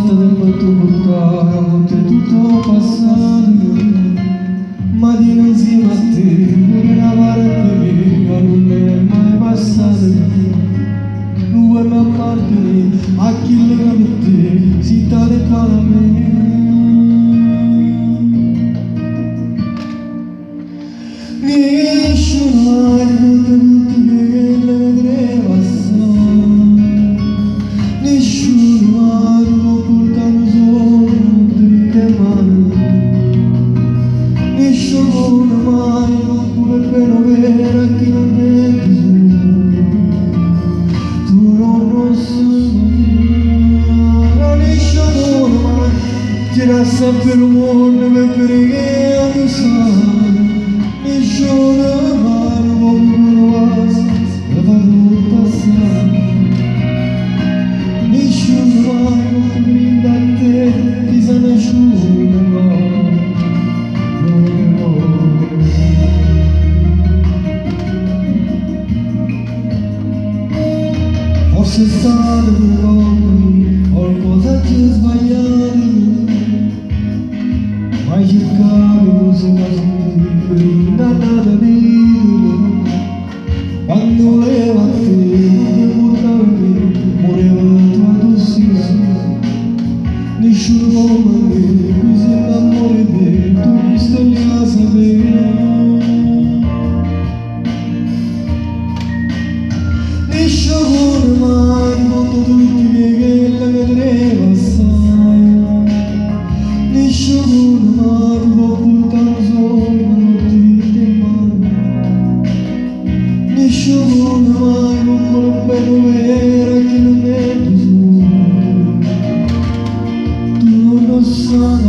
volta del fatto portare a volte tutto passato, ma di non insieme a te pure la parte mia non è mai passata. Non vuoi mai appartenere a chi lega per te, si tale e tale a me. Nessuno mai potuto che la vedrei passare, nessuno mai può portare solo dritte mani, nessuno mai può pure per avere a chi non è tesoro, tu non lo sai, nessuno mai c'era sempre un mondo per pregare tu sai. Nessuno mai non basta, la farò passare. Nessuno mai non brinda a te, ti sa nessuno forse è stato per qualcosa che ho sbagliato, mai cercavi musica nada di quando voleva a te che portava me moreva tua tossina nessuno come me qui si innamora di te tu mi stai a sapere nessuno mai mondo tutti che la vedremo assai nessuno mai può portare solo nessuno mai non vorrebbe dovere a chi non è tesoro tu non lo sai.